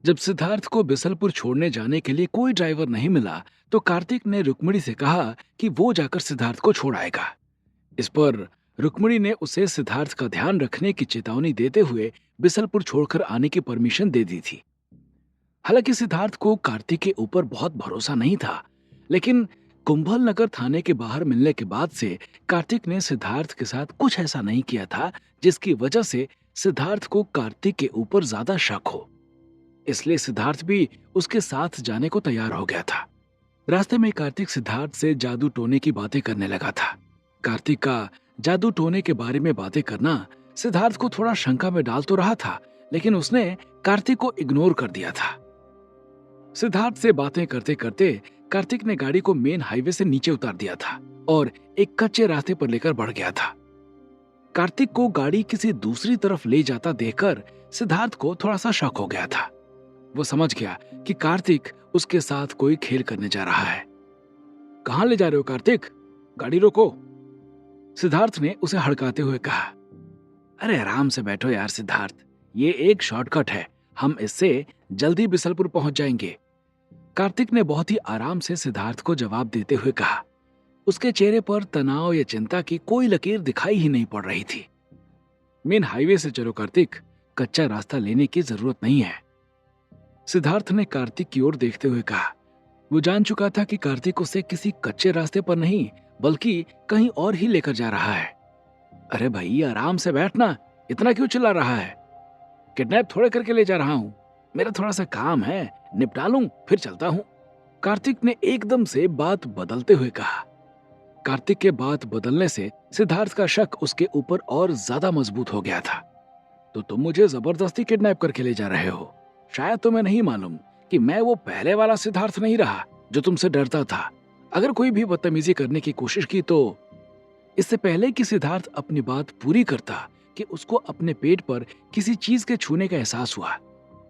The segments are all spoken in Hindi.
जब सिद्धार्थ को बिसलपुर छोड़ने जाने के लिए कोई ड्राइवर नहीं मिला, तो कार्तिक ने रुक्मिणी से कहा कि वो जाकर सिद्धार्थ को छोड़ आएगा। इस पर रुक्मिणी ने उसे सिद्धार्थ का ध्यान रखने की चेतावनी देते हुए बिसलपुर छोड़कर आने की परमिशन दे दी थी। हालांकि सिद्धार्थ को कार्तिक के ऊपर बहुत भरोसा नहीं था, लेकिन कुंभल नगर थाने के बाहर मिलने के बाद से कार्तिक ने सिद्धार्थ के साथ कुछ ऐसा नहीं किया था जिसकी वजह से सिद्धार्थ को कार्तिक के ऊपर ज्यादा शक हो। इसलिए सिद्धार्थ भी उसके साथ जाने को तैयार हो गया था। रास्ते में कार्तिक सिद्धार्थ से जादू टोने की बातें करने लगा था। कार्तिक का जादू टोने के बारे में बातें करना सिद्धार्थ को थोड़ा शंका में डाल तो रहा था, लेकिन उसने कार्तिक को इग्नोर कर दिया था। सिद्धार्थ से बातें करते करते कार्तिक ने गाड़ी को मेन हाईवे से नीचे उतार दिया था और एक कच्चे रास्ते पर लेकर बढ़ गया था। कार्तिक को गाड़ी किसी दूसरी तरफ ले जाता देखकर सिद्धार्थ को थोड़ा सा शक हो गया था। वो समझ गया कि कार्तिक उसके साथ कोई खेल करने जा रहा है। कहां ले जा रहे हो कार्तिक? गाड़ी रोको, सिद्धार्थ ने उसे हड़काते हुए कहा। अरे आराम से बैठो यार सिद्धार्थ, ये एक शॉर्टकट है, हम इससे जल्दी बिसलपुर पहुंच जाएंगे, कार्तिक ने बहुत ही आराम से सिद्धार्थ को जवाब देते हुए कहा। उसके चेहरे पर तनाव या चिंता की कोई लकीर दिखाई ही नहीं पड़ रही थी। मेन हाईवे से चलो कार्तिक, कच्चा रास्ता लेने की जरूरत नहीं है, सिद्धार्थ ने कार्तिक की ओर देखते हुए कहा। वो जान चुका था कि कार्तिक उसे किसी कच्चे रास्ते पर नहीं बल्कि कहीं और ही लेकर जा रहा है। अरे भाई आराम से बैठना, इतना क्यों चिल्ला रहा है? किडनैप थोड़े करके ले जा रहा हूं, मेरा थोड़ा सा काम है, निपटा लूं फिर चलता हूं, कार्तिक ने एकदम से बात बदलते हुए कहा। कार्तिक के बात बदलने से सिद्धार्थ का शक उसके ऊपर और ज्यादा मजबूत हो गया था। तो तुम मुझे जबरदस्ती किडनैप करके ले जा रहे हो? शायद तुम्हें नहीं मालूम कि मैं वो पहले वाला सिद्धार्थ नहीं रहा जो तुमसे डरता था। अगर कोई भी बदतमीजी करने की कोशिश की तो। इससे पहले कि सिद्धार्थ अपनी बात पूरी करता कि उसको अपने पेट पर किसी चीज के छूने का एहसास हुआ,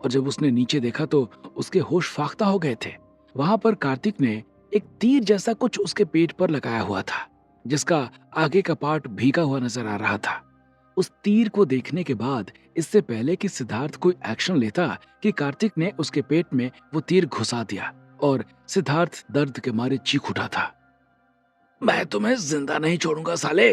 और जब उसने नीचे देखा तो उसके होश फाख्ता हो गए थे। वहां पर कार्तिक ने एक तीर जैसा कुछ उसके पेट पर लगाया हुआ था, जिसका आगे का पार्ट भीगा हुआ नजर आ रहा था। उस तीर को देखने के बाद, इससे पहले कि सिद्धार्थ कोई एक्शन लेता, कि कार्तिक ने उसके पेट में वो तीर घुसा दिया और सिद्धार्थ दर्द के मारे चीख उठा था। मैं तुम्हें जिंदा नहीं छोड़ूंगा साले।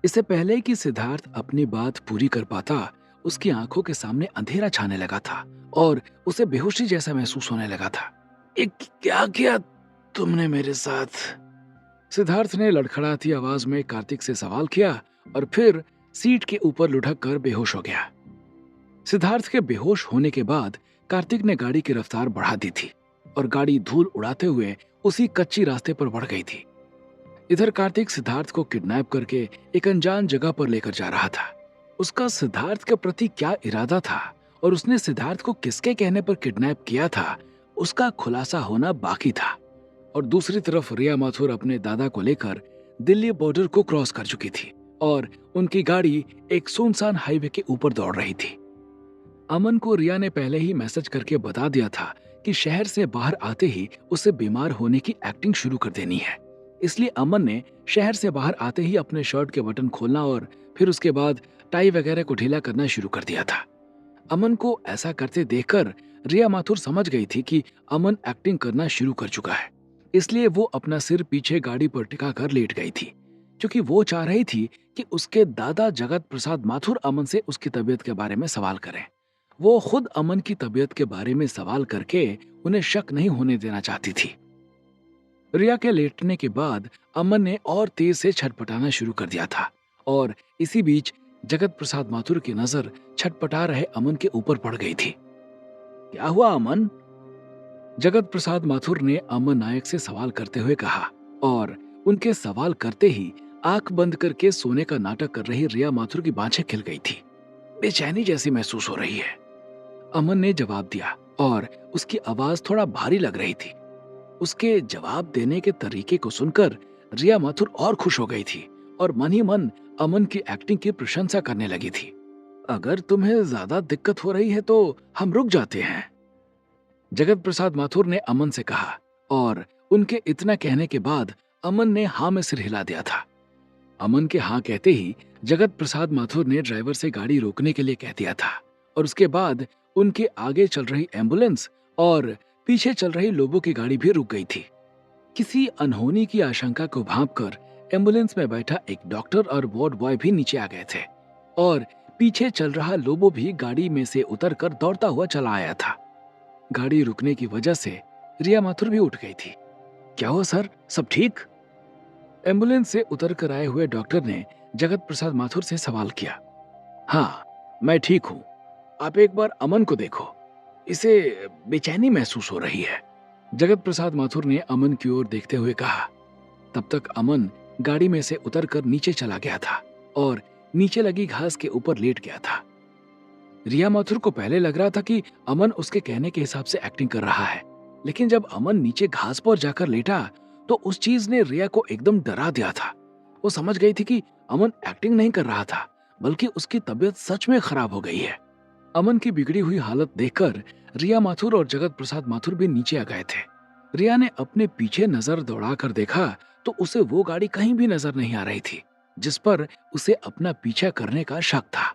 इससे पहले कि सिद्धार्थ अपनी बात पूरी कर पाता, उसकी आंखों के सामने अंधेरा छाने लगा था और उसे बेहोशी जैसा महसूस होने लगा था। क्या किया तुमने मेरे साथ? सिद्धार्थ ने लड़खड़ाती आवाज में कार्तिक से सवाल किया और फिर सीट के ऊपर लुढ़क कर बेहोश हो गया। सिद्धार्थ के बेहोश होने के बाद कार्तिक ने गाड़ी की रफ्तार बढ़ा दी थी और गाड़ी धूल उड़ाते हुए उसी कच्ची रास्ते पर बढ़ गई थी। इधर कार्तिक सिद्धार्थ को किडनैप करके एक अनजान जगह पर लेकर जा रहा था। उसका सिद्धार्थ के प्रति क्या इरादा था और उसने सिद्धार्थ को किसके कहने पर किडनैप किया था, उसका खुलासा होना बाकी था। और दूसरी तरफ रिया माथुर अपने दादा को लेकर दिल्ली बॉर्डर को क्रॉस कर चुकी थी और उनकी गाड़ी एक सुनसान हाईवे के ऊपर दौड़ रही थी। अमन को रिया ने पहले ही मैसेज करके बता दिया था कि शहर से बाहर आते ही उसे बीमार होने की एक्टिंग शुरू कर देनी है। इसलिए अमन ने शहर से बाहर आते ही अपने शर्ट के बटन खोलना और फिर उसके बाद टाई वगैरह को ढीला करना शुरू कर दिया था। अमन को ऐसा करते देखकर रिया माथुर समझ गई थी कि अमन एक्टिंग करना शुरू कर चुका है। इसलिए वो अपना सिर पीछे गाड़ी पर टिका कर लेट गई थी, क्योंकि वो चाह रही थी कि उसके दादा जगत प्रसाद माथुर अमन से उसकी तबीयत के बारे में सवाल करें। वो खुद अमन की तबीयत के बारे में सवाल करके उन्हें शक नहीं होने देना चाहती थी। रिया के लेटने के बाद अमन ने और तेज से छटपटाना शुरू कर दिया था और इसी बीच जगत प्रसाद माथुर की नजर छटपटा रहे अमन के ऊपर पड़ गई थी। क्या हुआ अमन? जगत प्रसाद माथुर ने अमन नायक से सवाल करते हुए कहा, और उनके सवाल करते ही आंख बंद करके सोने का नाटक कर रही रिया माथुर की बाँछें खिल गई थी। बेचैनी जैसी महसूस हो रही है, अमन ने जवाब दिया और उसकी आवाज थोड़ा भारी लग रही थी। उसके जवाब देने के तरीके को सुनकर रिया माथुर और खुश हो गई थी और मन ही मन अमन की एक्टिंग की प्रशंसा करने लगी थी। अगर तुम्हें ज्यादा दिक्कत हो रही है तो हम रुक जाते हैं, जगत प्रसाद माथुर ने अमन से कहा, और उनके इतना कहने के बाद अमन ने हाँ में सिर हिला दिया था। अमन के हाँ कहते ही जगत प्रसाद माथुर ने ड्राइवर से गाड़ी रोकने के लिए कह दिया था और उसके बाद उनके आगे चल रही एम्बुलेंस और पीछे चल रही लोगों की गाड़ी भी रुक गई थी। किसी अनहोनी की आशंका को भांपकर एम्बुलेंस में बैठा एक डॉक्टर और वार्ड बॉय भी नीचे आ गए थे और पीछे चल रहा लोबो भी गाड़ी में से उतरकर दौड़ता हुआ चला आया था। गाड़ी रुकने की वजह से रिया माथुर भी उठ गई थी। क्या हुआ सर, सब ठीक? एम्बुलेंस से उतरकर आए हुए डॉक्टर ने जगत प्रसाद माथुर से सवाल किया। हाँ, मैं ठीक हूँ। आप एक बार अमन को देखो, इसे बेचैनी महसूस हो रही है। जगत प्रसाद माथुर ने अमन की ओर देखते हुए कहा। तब तक अमन गाड़ी में से उतरकर नीचे चला गया था और नीचे लगी घास के ऊपर लेट गया था। रिया माथुर को पहले लग रहा था कि अमन उसके कहने के हिसाब से एक्टिंग कर रहा है, लेकिन जब अमन नीचे घास पर जाकर लेटा तो उस चीज ने रिया को एकदम डरा दिया था। वो समझ गई थी कि अमन एक्टिंग नहीं कर रहा था, बल्कि उसकी तबीयत सच में खराब हो गई है। अमन की बिगड़ी हुई हालत देखकर रिया माथुर और जगत प्रसाद माथुर भी नीचे आ गए थे। रिया ने अपने पीछे नजर दौड़ाकर देखा तो उसे वो गाड़ी कहीं भी नजर नहीं आ रही थी जिस पर उसे अपना पीछा करने का शक था।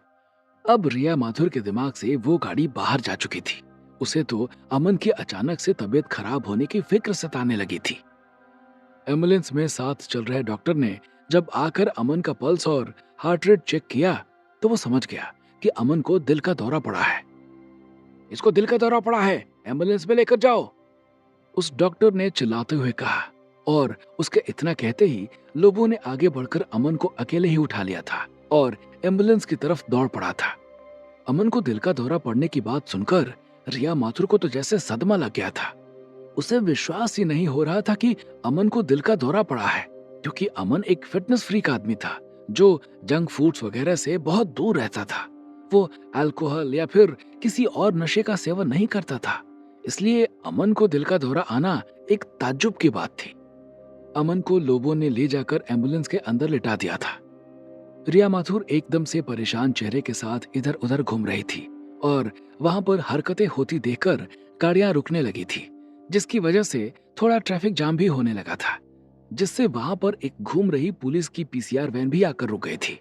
अब रिया माथुर के दिमाग से वो गाड़ी बाहर जा चुकी थी। उसे तो अमन की अचानक से तबीयत खराब होने की फिक्र सताने लगी थी। एम्बुलेंस में साथ चल रहे डॉक्टर ने जब आकर अमन का पल्स और हार्ट रेट चेक किया तो वो समझ गया कि अमन को दिल का दौरा पड़ा है। इसको दिल का दौरा पड़ा है, एम्बुलेंस में लेकर जाओ, उस डॉक्टर ने चिल्लाते हुए कहा। और उसके इतना कहते ही लोगों ने आगे बढ़कर अमन को अकेले ही उठा लिया था और एम्बुलेंस की तरफ दौड़ पड़ा था। अमन को दिल का दौरा पड़ने की बात सुनकर रिया माथुर को तो जैसे सदमा लग गया था। उसे विश्वास ही नहीं हो रहा था कि अमन को दिल का दौरा पड़ा है, क्योंकि अमन एक फिटनेस फ्रीक आदमी था जो जंक फूड्स वगैरह से बहुत दूर रहता था। वो अल्कोहल या फिर किसी और नशे का सेवन नहीं करता था, इसलिए अमन को दिल का दौरा आना एक ताज्जुब की बात थी। अमन को लोगों ने ले जाकर एम्बुलेंस के अंदर लिटा दिया था। रिया माथुर एकदम से परेशान चेहरे के साथ इधर उधर घूम रही थी और वहां पर हरकतें होती देखकर गाड़ियां रुकने लगी थी, जिसकी वजह से थोड़ा ट्रैफिक जाम भी होने लगा था, जिससे वहां पर एक घूम रही पुलिस की पीसीआर वैन भी आकर रुक गई थी।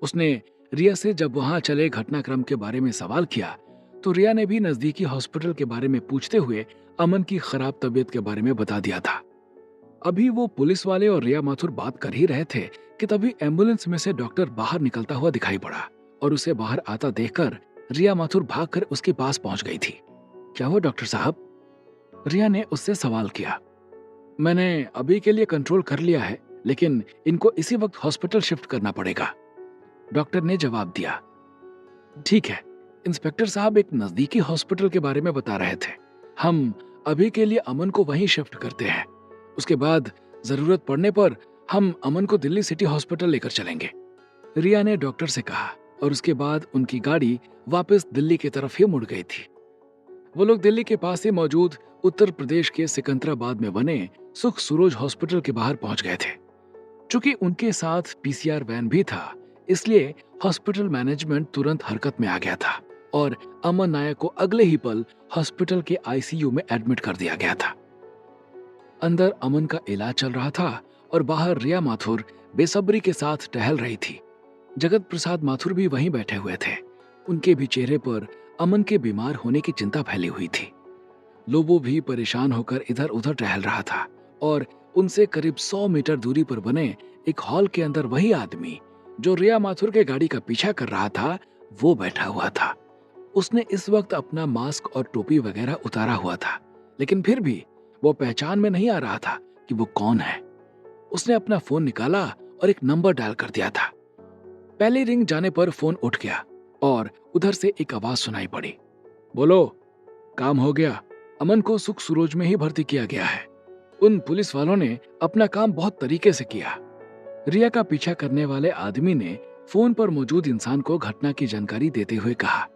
उसने रिया से जब वहां चले घटनाक्रम के बारे में सवाल किया तो रिया ने भी नजदीकी हॉस्पिटल के बारे में पूछते हुए अमन की खराब तबीयत के बारे में बता दिया था। अभी वो पुलिस वाले और रिया माथुर बात कर ही रहे थे कि तभी एम्बुलेंस में से डॉक्टर बाहर निकलता हुआ दिखाई पड़ा और उसे बाहर आता देखकर रिया माथुर भागकर उसके पास पहुंच गई थी। क्या हुआ डॉक्टर साहब? रिया ने उससे सवाल किया। मैंने अभी के लिए कंट्रोल कर लिया है, लेकिन इनको इसी वक्त हॉस्पिटल शिफ्ट करना पड़ेगा, डॉक्टर ने जवाब दिया। ठीक है, इंस्पेक्टर साहब एक नजदीकी हॉस्पिटल के बारे में बता रहे थे। हम अभी के लिए अमन को वहीं शिफ्ट करते हैं, उसके बाद जरूरत पड़ने पर हम अमन को दिल्ली सिटी हॉस्पिटल लेकर चलेंगे, रिया ने डॉक्टर से कहा। और उसके बाद उनकी गाड़ी वापस दिल्ली की तरफ ही मुड़ गई थी। वो लोग दिल्ली के पास ही मौजूद उत्तर प्रदेश के सिकंदराबाद में बने सुख सूरज हॉस्पिटल के बाहर पहुंच गए थे। चूंकि उनके साथ पीसीआर वैन भी था, इसलिए हॉस्पिटल मैनेजमेंट तुरंत हरकत में आ गया था और अमन नायक को अगले ही पल हॉस्पिटल के आईसीयू में एडमिट कर दिया गया था। अंदर अमन का इलाज चल रहा था और बाहर रिया माथुर बेसब्री के साथ टहल रही थी। जगत प्रसाद माथुर भी वहीं बैठे हुए थे। उनके भी चेहरे पर अमन के बीमार होने की चिंता फैली हुई थी। लोबो भी परेशान होकर इधर उधर टहल रहा था और उनसे करीब 100 मीटर दूरी पर बने एक हॉल के अंदर वही आदमी जो रिया माथुर के गाड़ी का पीछा कर रहा था, वो बैठा हुआ था। उसने इस वक्त अपना मास्क और टोपी वगैरह उतारा हुआ था, लेकिन फिर भी वो पहचान में नहीं आ रहा था कि वो कौन है। उसने अपना फोन निकाला और एक नंबर डायल कर दिया था। पहले रिंग जाने पर फोन उठ गया और उधर से एक आवाज सुनाई पड़ी। बोलो, काम हो गया, अमन को सुख सूरज में ही भर्ती किया गया है। उन पुलिस वालों ने अपना काम बहुत तरीके से किया। रिया का पीछा करने वाले आदमी ने फोन पर मौजूद इंसान को घटना की जानकारी देते हुए कहा।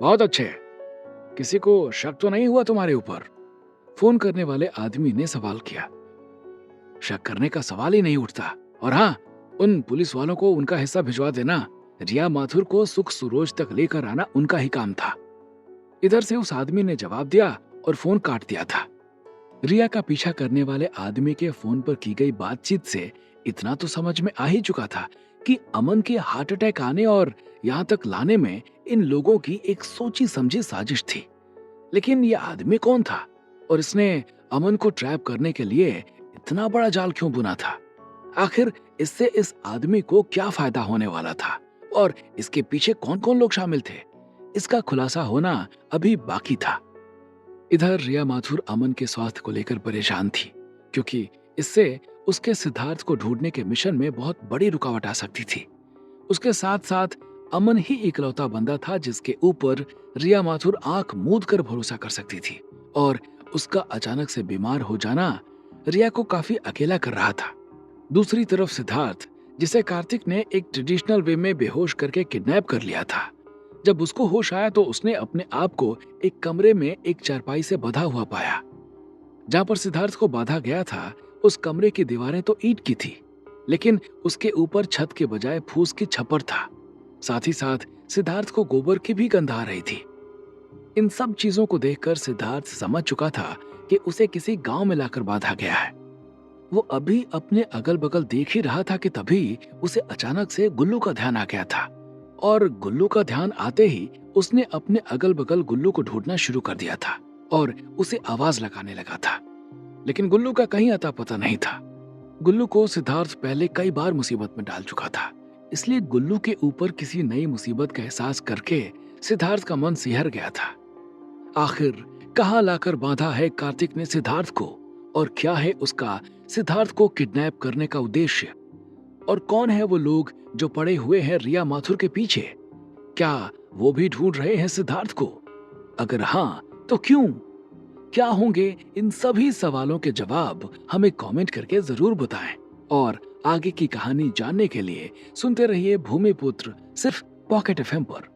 बहुत अच्छे, किसी को शक तो नहीं हुआ तुम्हारे ऊपर? फोन करने वाले आदमी ने सवाल किया। शक करने का सवाल ही नहीं उठता, और हाँ, उन पुलिस वालों को उनका हिस्सा भिजवा देना। रिया माथुर को सुख सूरज तक लेकर आना उनका ही काम था, इधर से उस आदमी ने जवाब दिया और फोन काट दिया था। रिया का पीछा करने वाले आदमी के फोन पर की गई बातचीत से इतना तो समझ में आ ही चुका था कि अमन के हार्ट अटैक आने और यहाँ तक लाने में इन लोगों की एक सोची समझी साजिश थी। लेकिन यह आदमी कौन था और इसने अमन को ट्रैप करने के लिए इतना बड़ा जाल क्यों बुना था? आखिर इससे इस आदमी को क्या फायदा होने वाला था और इसके पीछे कौन कौन लोग शामिल थे? इसका खुलासा होना अभी बाकी था। इधर रिया माथुर अमन के स्वास्थ्य को लेकर परेशान थी, क्योंकि इससे उसके सिद्धार्थ को ढूंढने के मिशन में बहुत बड़ी रुकावट आ सकती थी। उसके साथ साथ अमन ही इकलौता बंदा था जिसके ऊपर रिया माथुर आंख मूंद कर भरोसा कर सकती थी, और उसका अचानक से बीमार हो जाना रिया को काफी अकेला कर रहा था। दूसरी तरफ सिद्धार्थ, जिसे कार्तिक ने एक ट्रेडिशनल वे में बेहोश करके किडनैप कर लिया था, जब उसको होश आया तो उसने अपने आप को एक कमरे में एक चारपाई से बंधा हुआ पाया। जहां पर सिद्धार्थ को बांधा गया था उस कमरे की दीवारें तो ईंट की थी, लेकिन उसके ऊपर छत के बजाय फूस की छप्पर था। साथ ही साथ सिद्धार्थ को गोबर की भी गंध आ रही थी। इन सब चीजों को देखकर सिद्धार्थ समझ चुका था कि उसे किसी गांव में लाकर बांधा गया है। वो अभी अपने अगल बगल देख ही रहा था कि तभी उसे अचानक से गुल्लू का ध्यान आ गया था, और गुल्लू का ध्यान आते ही उसने अपने अगल बगल गुल्लू को ढूंढना शुरू कर दिया था और उसे आवाज लगाने लगा था। लेकिन गुल्लू का कहीं अता पता नहीं था। गुल्लू को सिद्धार्थ पहले कई बार मुसीबत में डाल चुका था, इसलिए गुल्लू के ऊपर किसी नई मुसीबत का एहसास करके सिद्धार्थ का मन सिहर गया था। आखिर कहाँ लाकर बांधा है कार्तिक ने सिद्धार्थ को, और क्या है उसका सिद्धार्थ को किडनैप करने का उद्देश्य, और कौन है वो लोग जो पड़े हुए हैं रिया माथुर के पीछे? क्या वो भी ढूंढ रहे हैं सिद्धार्थ को? अगर हाँ तो क्यों? क्या होंगे इन सभी सवालों के जवाब? हमें कमेंट करके जरूर बताएं, और आगे की कहानी जानने के लिए सुनते रहिए भूमिपुत्र, सिर्फ पॉकेट एफएम पर।